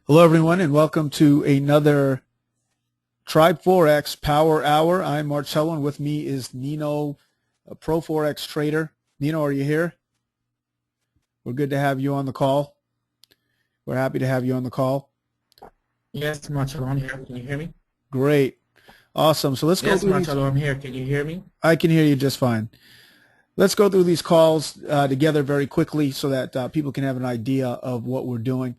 Hello, everyone, and welcome to another Tribe Forex Power Hour. I'm Marcello, and with me is Nino, a Pro Forex Trader. Nino, are you here? We're good to have you on the call. We're happy to have you on the call. Yes, Marcello, I'm here. Can you hear me? Great. Awesome. So let's go through Marcello, I'm here. Can you hear me? I can hear you just fine. Let's go through these calls together very quickly so that people can have an idea of what we're doing.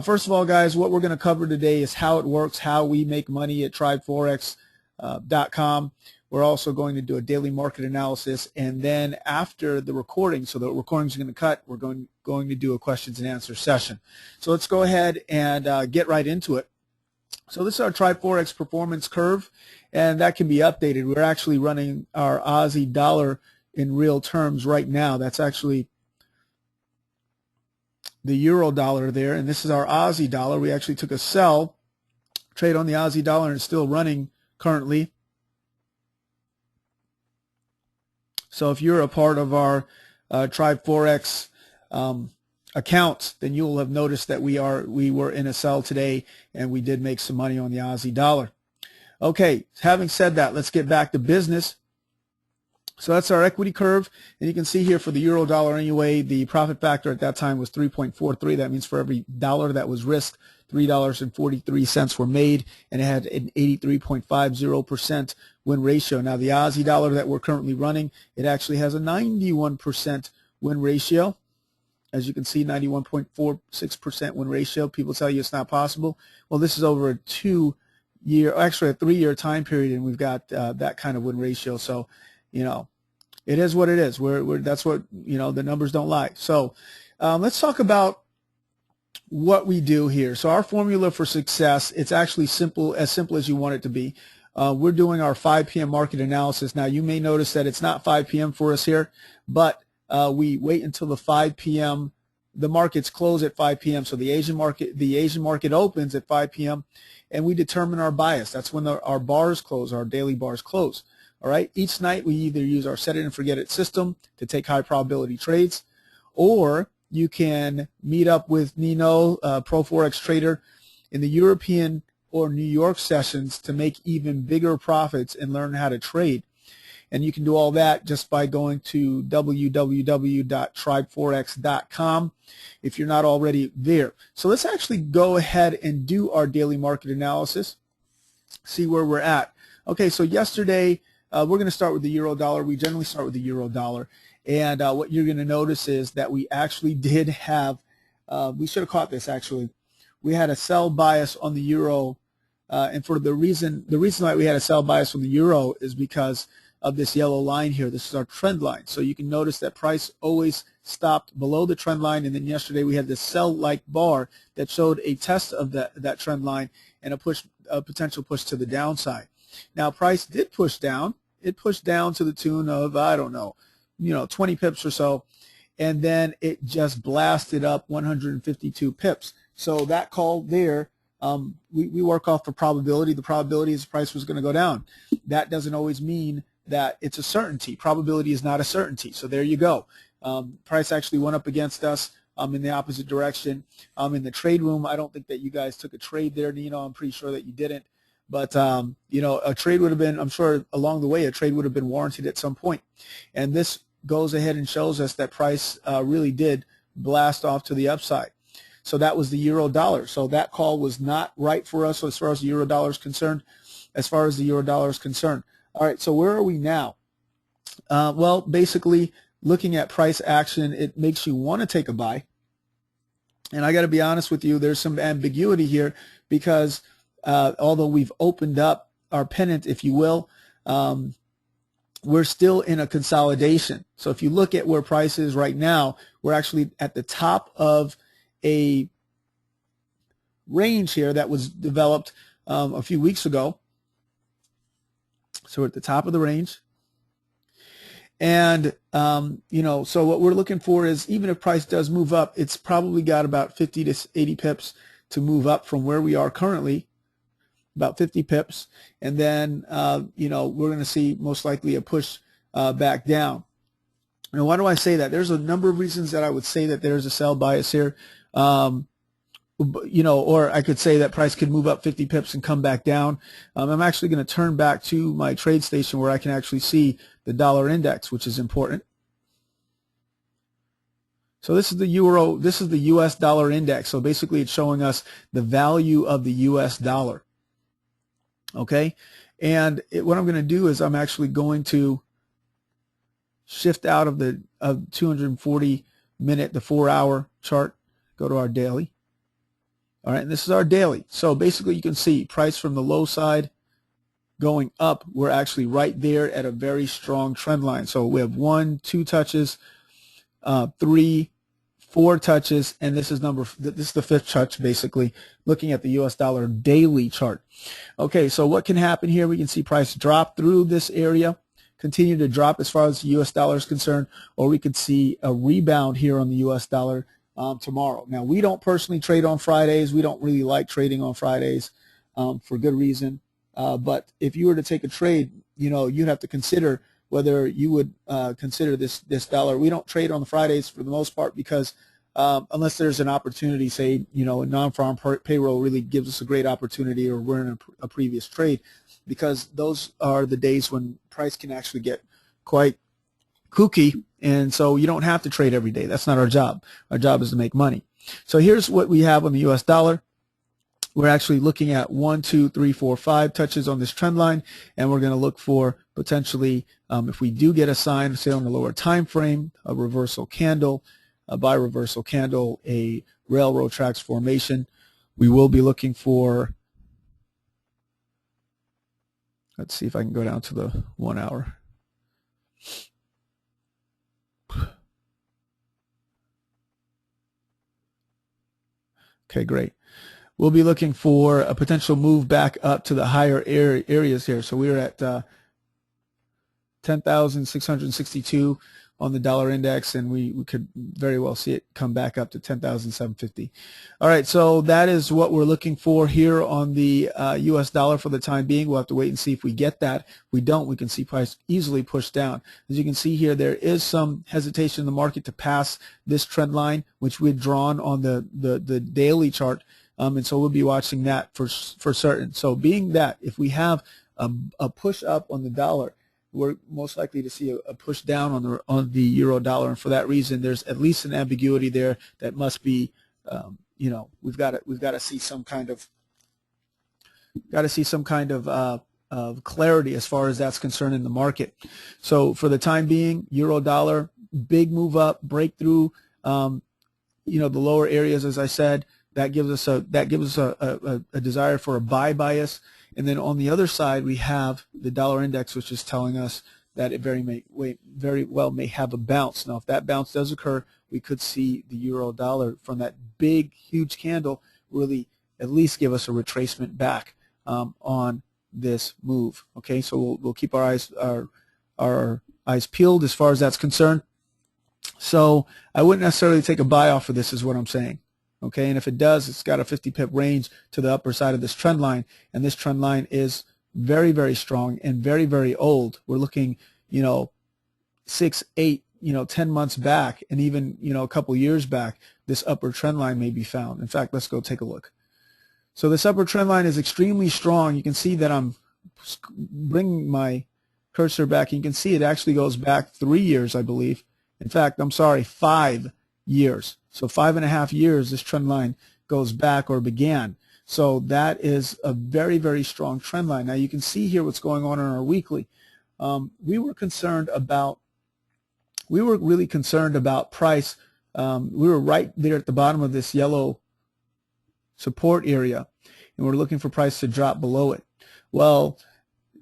First of all, guys, what we're going to cover today is how it works, how we make money at TribeForex.com. We're also going to do a daily market analysis, and then after the recording, so the recording is going to cut, we're going to do a questions and answer session. So let's go ahead and get right into it. So this is our Tribe Forex performance curve, and that can be updated. We're actually running our Aussie dollar in real terms right now. That's actually the euro dollar there, and this is our Aussie dollar. We actually took a sell trade on the Aussie dollar, and it's still running currently. So if you're a part of our Tribe Forex account, then you will have noticed that we were in a sell today, and we did make some money on the Aussie dollar. Okay, having said that, let's get back to business. So that's our equity curve, and you can see here for the euro dollar anyway, the profit factor at that time was 3.43. That means for every dollar that was risked, $3.43 were made, and it had an 83.50% win ratio. Now the Aussie dollar that we're currently running, it actually has a 91% win ratio. As you can see, 91.46% win ratio. People tell you it's not possible. Well, this is over a 3-year time period, and we've got that kind of win ratio. So, you know, it is what it is. That's what, you know, the numbers don't lie. So let's talk about what we do here. So our formula for success, it's actually simple as you want it to be. We're doing our 5 p.m. market analysis. Now, you may notice that it's not 5 p.m. for us here, but we wait until the 5 p.m. The markets close at 5 p.m. So the Asian market opens at 5 p.m. and we determine our bias. That's when our bars close, our daily bars close. All right. Each night we either use our set it and forget it system to take high probability trades, or you can meet up with Nino, Pro Forex Trader, in the European or New York sessions to make even bigger profits and learn how to trade. And you can do all that just by going to www.tribeforex.com if you're not already there. So let's actually go ahead and do our daily market analysis, see where we're at. Okay, so yesterday, we're going to start with the euro dollar. We generally start with the euro dollar. And what you're going to notice is that we actually did have, we should have caught this actually. We had a sell bias on the euro. And for the reason why we had a sell bias on the euro is because of this yellow line here. This is our trend line. So you can notice that price always stopped below the trend line. And then yesterday we had this sell-like bar that showed a test of that trend line and a potential push to the downside. Now price did push down. It pushed down to the tune of, I don't know, 20 pips or so, and then it just blasted up 152 pips. So that call there, we work off the probability. The probability is the price was going to go down. That doesn't always mean that it's a certainty. Probability is not a certainty. So there you go. Price actually went up against us in the opposite direction. In the trade room, I don't think that you guys took a trade there, Nino. I'm pretty sure that you didn't. But, you know, a trade would have been, I'm sure along the way, a trade would have been warranted at some point. And this goes ahead and shows us that price really did blast off to the upside. So that was the euro dollar. So that call was not right for us as far as the euro dollar is concerned. All right, so where are we now? Well, basically, looking at price action, it makes you want to take a buy. And I got to be honest with you, there's some ambiguity here because although we've opened up our pennant, if you will, we're still in a consolidation. So if you look at where price is right now, we're actually at the top of a range here that was developed a few weeks ago. So we're at the top of the range. And, you know, so what we're looking for is even if price does move up, it's probably got about 50 to 80 pips to move up from where we are currently. About 50 pips, and then you know, we're going to see most likely a push back down. Now, why do I say that? There's a number of reasons that I would say that there's a sell bias here. you know, or I could say that price could move up 50 pips and come back down. I'm actually going to turn back to my trade station where I can actually see the dollar index, which is important. So this is the US dollar index. So basically it's showing us the value of the US dollar. Okay. And what I'm going to do is I'm actually going to shift out of the 240 minute, the 4-hour chart, go to our daily. All right. And this is our daily. So basically you can see price from the low side going up. We're actually right there at a very strong trend line. So we have 1, 2 touches, 3, 4 touches, and this is the 5th touch, basically looking at the US dollar daily chart. Okay, so what can happen here? We can see price drop through this area, continue to drop as far as the US dollar is concerned, or we could see a rebound here on the US dollar tomorrow. Now, we don't personally trade on Fridays. We don't really like trading on Fridays for good reason. But if you were to take a trade, you know, you'd have to consider whether you would consider this dollar. We don't trade on the Fridays for the most part because unless there's an opportunity, say, you know, a non-farm payroll really gives us a great opportunity, or we're in a previous trade, because those are the days when price can actually get quite kooky, and so you don't have to trade every day. That's not our job. Our job is to make money. So here's what we have on the US dollar. We're actually looking at 1, 2, 3, 4, 5 touches on this trend line, and we're going to look for potentially, if we do get a sign, say on the lower time frame, a reversal candle, a buy reversal candle, a railroad tracks formation. We will be looking for, let's see if I can go down to the 1 hour. Okay, great. We'll be looking for a potential move back up to the higher areas here. So we're at 10,662 on the dollar index, and we could very well see it come back up to 10,750. All right, so that is what we're looking for here on the US dollar for the time being. We'll have to wait and see if we get that. If we don't, we can see price easily push down. As you can see here, there is some hesitation in the market to pass this trend line, which we've drawn on the daily chart. And so we'll be watching that for certain. So being that if we have a push up on the dollar, we're most likely to see a push down on the euro dollar, and for that reason, there's at least an ambiguity there that must be, you know, we've got to see some kind of clarity as far as that's concerned in the market. So for the time being, euro dollar, big move up, breakthrough, you know, the lower areas, as I said. That gives us a desire for a buy bias, and then on the other side we have the dollar index, which is telling us that it very well may have a bounce. Now, if that bounce does occur, we could see the euro dollar from that big, huge candle really at least give us a retracement back on this move. Okay, so we'll keep our eyes peeled as far as that's concerned. So I wouldn't necessarily take a buy off of this, is what I'm saying. Okay, and if it does, it's got a 50 pip range to the upper side of this trend line, and this trend line is very, very strong and very, very old. We're looking, you know, 6, 8, you know, 10 months back, and even, you know, a couple years back, this upper trend line may be found. In fact, let's go take a look. So this upper trend line is extremely strong. You can see that I'm bringing my cursor back, and you can see it actually goes back 3 years, I believe. In fact, I'm sorry, 5 years. So 5.5 years this trend line goes back or began. So that is a very, very strong trend line. Now you can see here what's going on our weekly. We were really concerned about price. We were right there at the bottom of this yellow support area, and we're looking for price to drop below it. Well,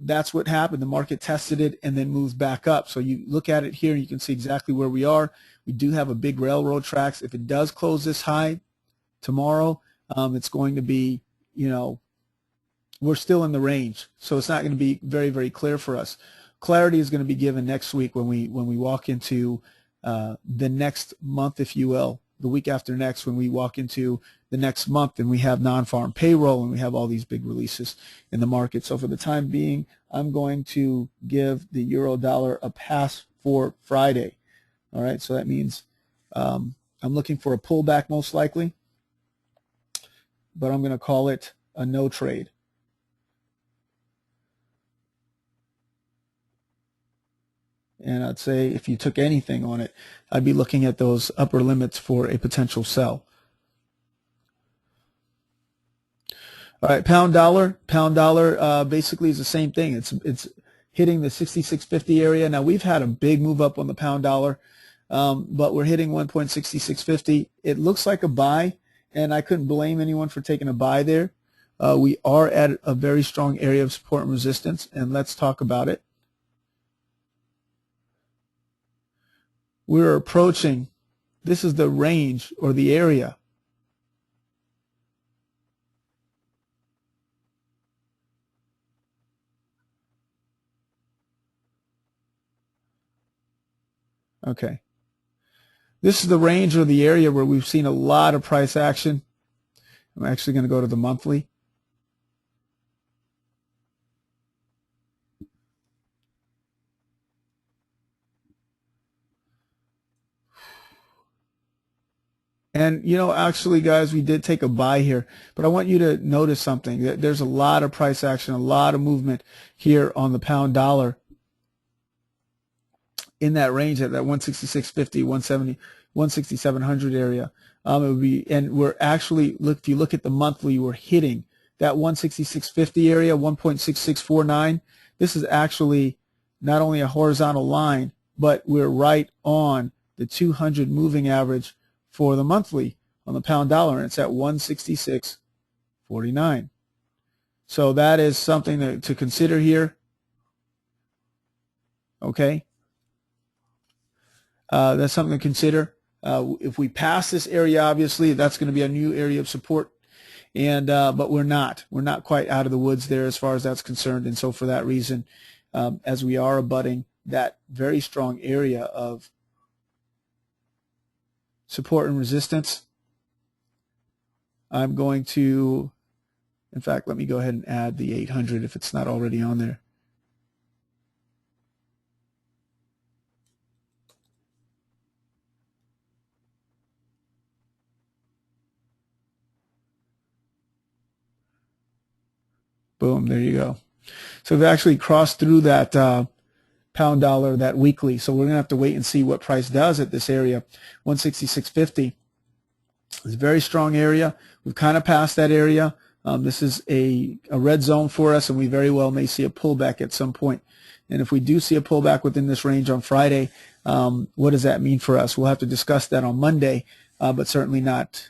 that's what happened. The market tested it and then moved back up. So you look at it here, and you can see exactly where we are. We do have a big railroad tracks. If it does close this high tomorrow, it's going to be, you know, we're still in the range. So it's not going to be very, very clear for us. Clarity is going to be given next week when we walk into the next month, if you will, the week after next, when we walk into the next month and we have non-farm payroll and we have all these big releases in the market. So for the time being, I'm going to give the euro dollar a pass for Friday. All right, so that means I'm looking for a pullback most likely. but I'm going to call it a no trade. And I'd say if you took anything on it, I'd be looking at those upper limits for a potential sell. All right, pound dollar basically is the same thing. It's hitting the 66.50 area. Now we've had a big move up on the pound dollar, but we're hitting 1.6650. It looks like a buy, and I couldn't blame anyone for taking a buy there. We are at a very strong area of support and resistance, and let's talk about it. We're approaching, this is the range or the area. Okay. This is the range or the area where we've seen a lot of price action. I'm actually going to go to the monthly. And, you know, actually, guys, we did take a buy here, but I want you to notice something. There's a lot of price action, a lot of movement here on the pound dollar in that range at that 166.50, 170, 16700 area. It would be, and we're actually, if you look at the monthly, we're hitting that 166.50 area, 1.6649. This is actually not only a horizontal line, but we're right on the 200 moving average for the monthly on the pound dollar, and it's at 166.49. So that is something to consider here. Okay. That's something to consider. If we pass this area, obviously, that's going to be a new area of support. And but we're not quite out of the woods there as far as that's concerned. And so for that reason, as we are abutting that very strong area of support and resistance, I'm going to, in fact, let me go ahead and add the 800 if it's not already on there. Boom, there you go. So we've actually crossed through that pound dollar, that weekly. So we're going to have to wait and see what price does at this area. 166.50 is a very strong area. We've kind of passed that area. This is a red zone for us, and we very well may see a pullback at some point. And if we do see a pullback within this range on Friday, what does that mean for us? We'll have to discuss that on Monday, but certainly not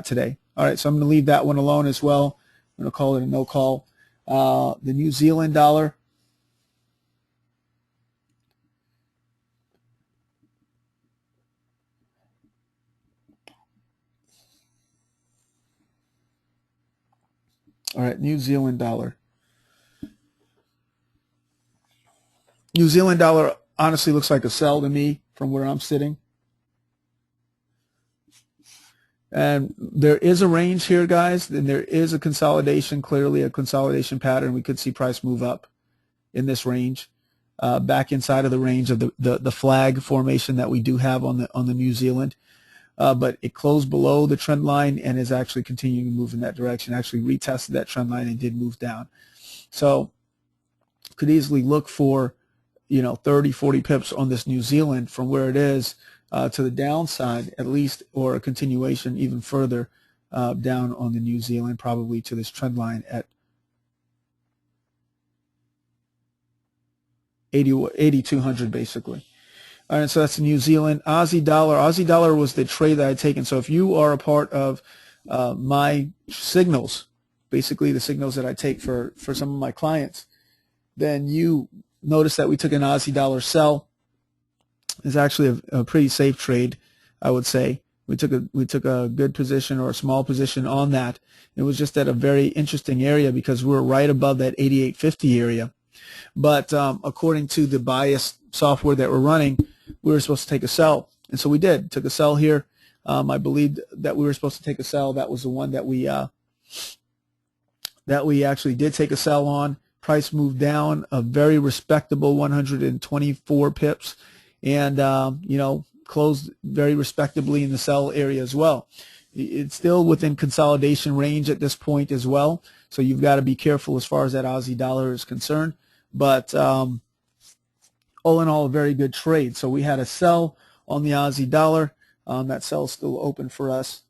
today. All right, so I'm going to leave that one alone as well. I'm going to call it a no call. The New Zealand dollar. All right, New Zealand dollar. New Zealand dollar honestly looks like a sell to me from where I'm sitting. And there is a range here, guys, and there is a consolidation, clearly a consolidation pattern. We could see price move up in this range, back inside of the range of the flag formation that we do have on the New Zealand. But it closed below the trend line and is actually continuing to move in that direction. Actually retested that trend line and did move down. So could easily look for, 30, 40 pips on this New Zealand from where it is to the downside at least, or a continuation even further down on the New Zealand, probably to this trend line at 8,200 basically. All right, so that's the New Zealand. Aussie dollar. Aussie dollar was the trade that I had taken. So if you are a part of my signals, basically the signals that I take for some of my clients, then you notice that we took an Aussie dollar sell. It's actually a pretty safe trade, I would say. We took a good position or a small position on that. It was just at a very interesting area because we're right above that 88.50 area. But according to the bias software that we're running, we were supposed to take a sell, and so we did. Took a sell here. I believed that we were supposed to take a sell. That was the one that we actually did take a sell on. Price moved down a very respectable 124 pips, and closed very respectably in the sell area as well. It's still within consolidation range at this point as well. So you've got to be careful as far as that Aussie dollar is concerned. But all in all, a very good trade. So we had a sell on the Aussie dollar. That sell is still open for us.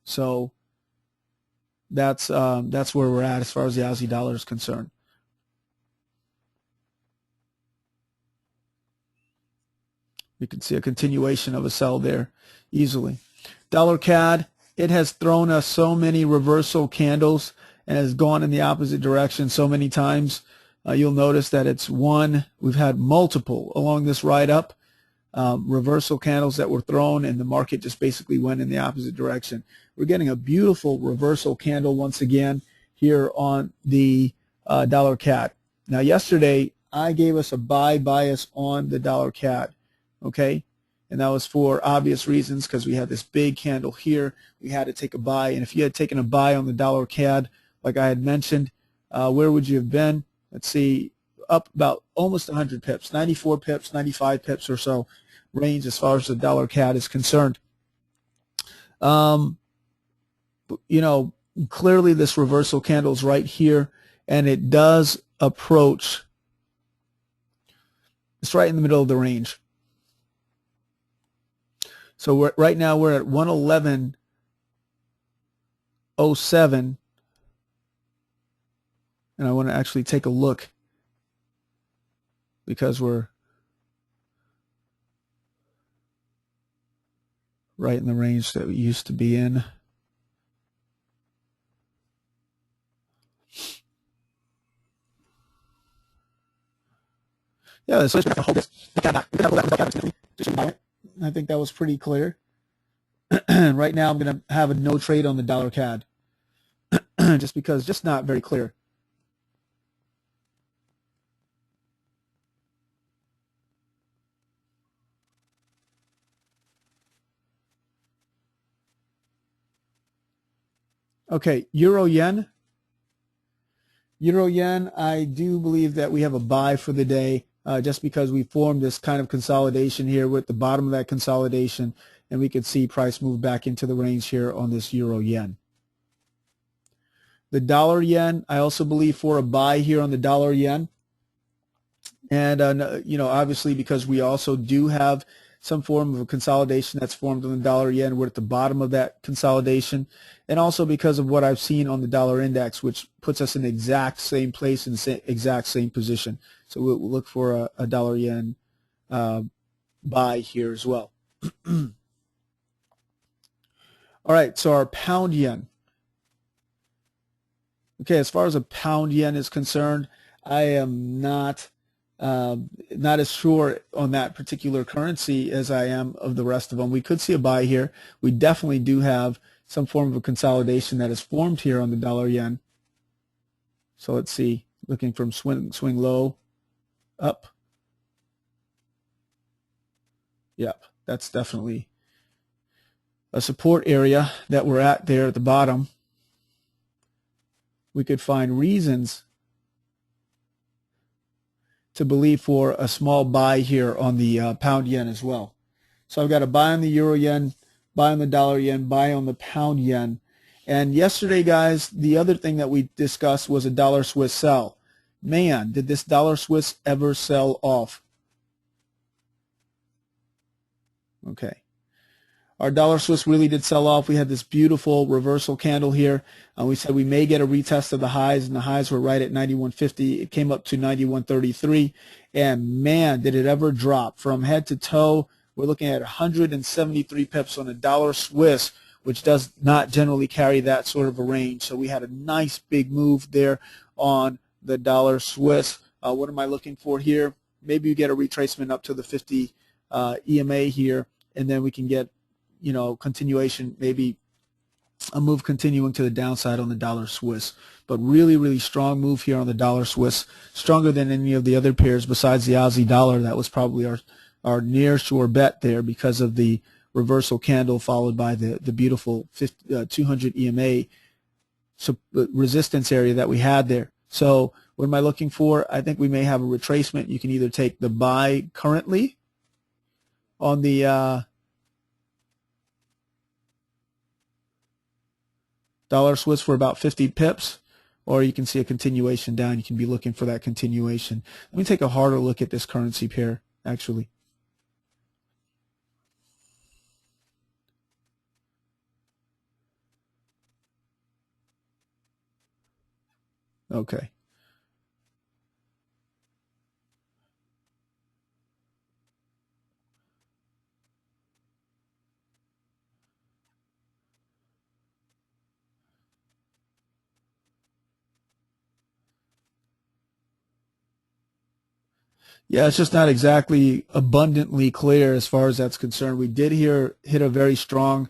So that's where we're at as far as the Aussie dollar is concerned. You can see a continuation of a sell there easily. Dollar CAD, it has thrown us so many reversal candles and has gone in the opposite direction so many times. You'll notice that we've had multiple along this ride up, reversal candles that were thrown, and the market just basically went in the opposite direction. We're getting a beautiful reversal candle once again here on the dollar CAD. Now yesterday I gave us a buy bias on the dollar CAD. Okay, and that was for obvious reasons because we had this big candle here. We had to take a buy, and if you had taken a buy on the dollar CAD, like I had mentioned, where would you have been? Let's see, up about almost 100 pips, 94 pips, 95 pips or so range as far as the dollar CAD is concerned. You know, clearly this reversal candle is right here, and it does approach. It's right in the middle of the range. So right now we're at 111.07, and I want to actually take a look because we're right in the range that we used to be in. Yeah, so I think that was pretty clear. Right now I'm going to have a no trade on the dollar CAD just not very clear. Okay, Euro Yen. Euro Yen, I do believe that we have a buy for the day just because we formed this kind of consolidation here with the bottom of that consolidation, and we could see price move back into the range here on this Euro Yen. The dollar yen, I also believe for a buy here on the dollar yen. And, you know, obviously because we also do have some form of a consolidation that's formed on the dollar yen. We're at the bottom of that consolidation. And also because of what I've seen on the dollar index, which puts us in the exact same place and exact same position. So we'll look for a dollar yen buy here as well. All right, so our pound yen. Okay, as far as a pound yen is concerned, I am not as sure on that particular currency as I am of the rest of them. We could see a buy here. We definitely do have some form of a consolidation that is formed here on the dollar yen. So let's see, looking from swing low up. Yep, that's definitely a support area that we're at there at the bottom. We could find reasons to believe for a small buy here on the pound yen as well. So I've got a buy on the euro yen, buy on the dollar yen, buy on the pound yen. And yesterday, guys, the other thing that we discussed was a dollar Swiss sell. Man, did this dollar Swiss ever sell off? Okay. Our dollar Swiss really did sell off. We had this beautiful reversal candle here. We said we may get a retest of the highs, and the highs were right at 91.50. It came up to 91.33, and man, did it ever drop from head to toe. We're looking at 173 pips on a dollar Swiss, which does not generally carry that sort of a range. So we had a nice big move there on the dollar Swiss. What am I looking for here? Maybe you get a retracement up to the 50 EMA here, and then we can get, you know, continuation, maybe a move continuing to the downside on the dollar Swiss. But really, really strong move here on the dollar Swiss, stronger than any of the other pairs besides the Aussie dollar. That was probably our near shore bet there because of the reversal candle followed by the beautiful 200 EMA resistance area that we had there. So what am I looking for? I think we may have a retracement. You can either take the buy currently on the Dollar Swiss for about 50 pips, or you can see a continuation down. You can be looking for that continuation. Let me take a harder look at this currency pair, actually. Okay. Yeah, it's just not exactly abundantly clear as far as that's concerned. We did hit a very strong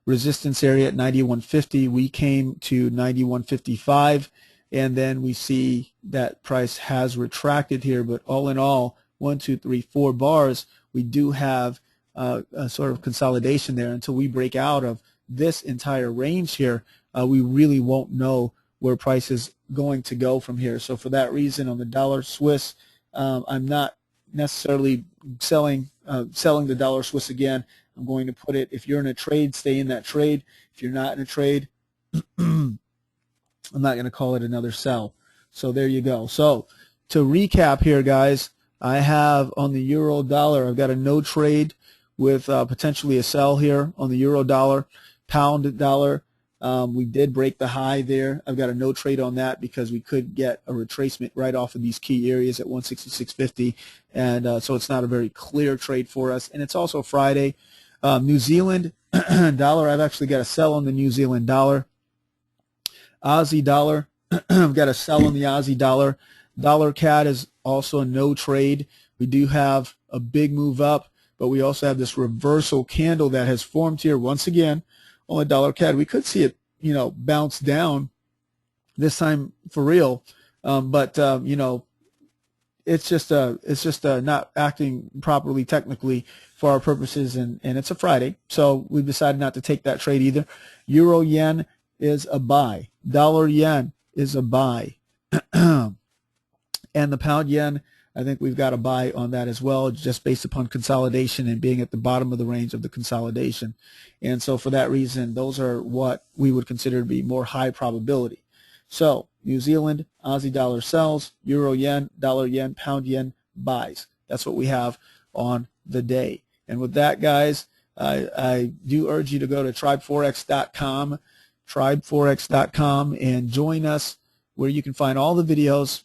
resistance area at 91.50. We came to 91.55, and then we see that price has retracted here. But all in all, 1, 2, 3, 4 bars, we do have a sort of consolidation there. Until we break out of this entire range here, we really won't know where price is going to go from here. So for that reason, on the dollar Swiss, I'm not necessarily selling the dollar Swiss again. I'm going to put it, if you're in a trade, stay in that trade. If you're not in a trade, I'm not going to call it another sell. So there you go. So to recap here, guys, I have on the euro dollar, I've got a no trade with potentially a sell here on the euro dollar. Pound dollar, we did break the high there. I've got a no trade on that because we could get a retracement right off of these key areas at 166.50, and so it's not a very clear trade for us. And it's also Friday. New Zealand dollar, I've actually got a sell on the New Zealand dollar. Aussie dollar, I've got a sell on the Aussie dollar. Dollar CAD is also a no trade. We do have a big move up, but we also have this reversal candle that has formed here once again on the dollar CAD. We could see it, bounce down this time for real, but it's just not acting properly technically for our purposes, and it's a Friday, so we've decided not to take that trade either. Euro yen is a buy. Dollar yen is a buy. And the pound yen, I think we've got a buy on that as well, just based upon consolidation and being at the bottom of the range of the consolidation. And so for that reason, those are what we would consider to be more high probability. So New Zealand, Aussie dollar sells, euro yen, dollar yen, pound yen buys. That's what we have on the day. And with that, guys, I do urge you to go to tribeforex.com, tribeforex.com, and join us where you can find all the videos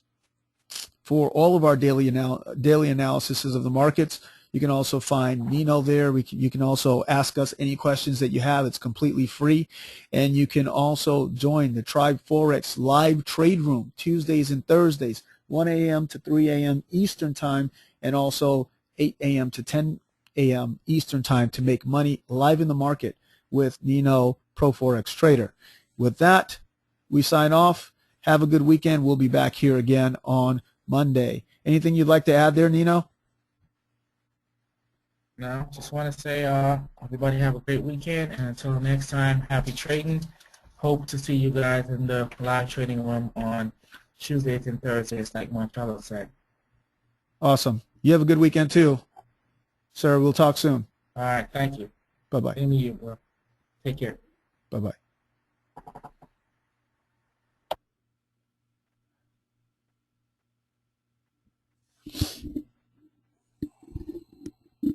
for all of our daily analysis of the markets. You can also find Nino there. You can also ask us any questions that you have. It's completely free. And you can also join the Tribe Forex live trade room Tuesdays and Thursdays, 1 a.m. to 3 a.m. Eastern Time, and also 8 a.m. to 10 a.m. Eastern Time to make money live in the market with Nino, Pro Forex Trader. With that, we sign off. Have a good weekend. We'll be back here again on Monday. Anything you'd like to add there, Nino? No, just want to say everybody have a great weekend, and until next time, happy trading. Hope to see you guys in the live trading room on Tuesdays and Thursdays, like Marcello said. Awesome. You have a good weekend too, sir. We'll talk soon. All right, thank you. Bye-bye. Same to you, bro. Take care. Bye-bye.